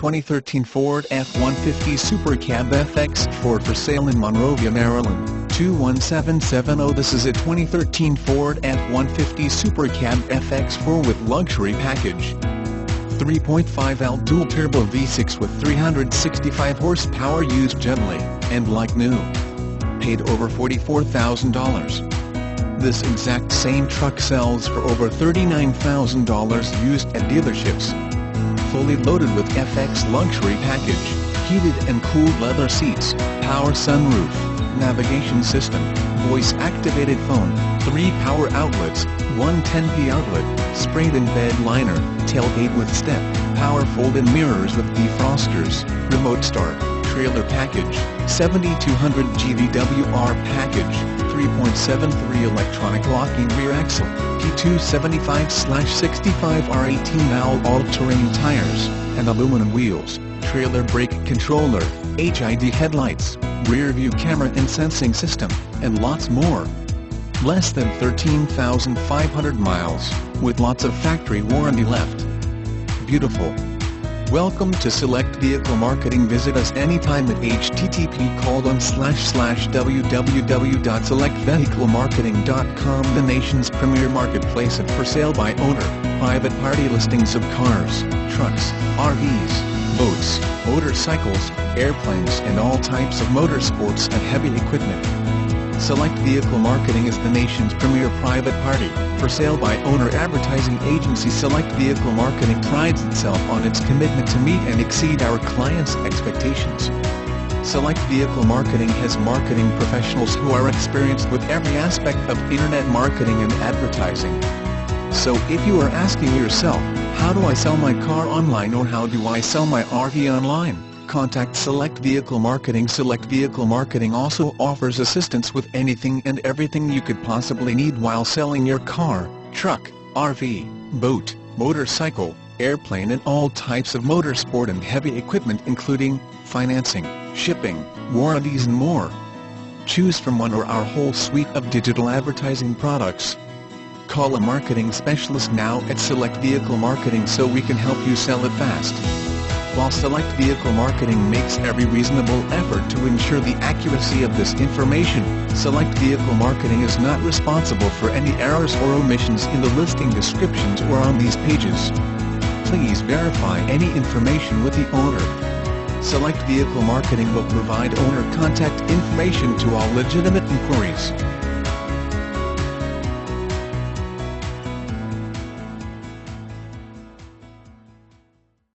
2013 Ford F-150 Super Cab FX4 for sale in Monrovia, Maryland, 21770. This is a 2013 Ford F-150 Super Cab FX4 with luxury package. 3.5L dual-turbo V6 with 365 horsepower, used gently, and like new. Paid over $44,000. This exact same truck sells for over $39,000 used at dealerships. Fully loaded with FX luxury package, heated and cooled leather seats, power sunroof, navigation system, voice-activated phone, 3 power outlets, 1 10V outlet, sprayed-in bed liner, tailgate with step, power fold-in mirrors with defrosters, remote start, trailer package, 7200 GVWR package, 3.73 electronic locking rear axle, P275/65R 18-valve all-terrain tires, and aluminum wheels, trailer brake controller, HID headlights, rear-view camera and sensing system, and lots more. Less than 13,500 miles, with lots of factory warranty left. Beautiful. Welcome to Select Vehicle Marketing. Visit us anytime at http://www.selectvehiclemarketing.com, the nation's premier marketplace of for sale by owner, private party listings of cars, trucks, RVs, boats, motorcycles, airplanes and all types of motorsports and heavy equipment. Select Vehicle Marketing is the nation's premier private party, for sale by owner advertising agency. Select Vehicle Marketing prides itself on its commitment to meet and exceed our clients' expectations. Select Vehicle Marketing has marketing professionals who are experienced with every aspect of internet marketing and advertising. So if you are asking yourself, how do I sell my car online, or how do I sell my RV online? Contact Select Vehicle Marketing. Select Vehicle Marketing also offers assistance with anything and everything you could possibly need while selling your car, truck, RV, boat, motorcycle, airplane and all types of motorsport and heavy equipment, including financing, shipping, warranties and more. Choose from one or our whole suite of digital advertising products. Call a marketing specialist now at Select Vehicle Marketing so we can help you sell it fast. While Select Vehicle Marketing makes every reasonable effort to ensure the accuracy of this information, Select Vehicle Marketing is not responsible for any errors or omissions in the listing descriptions or on these pages. Please verify any information with the owner. Select Vehicle Marketing will provide owner contact information to all legitimate inquiries.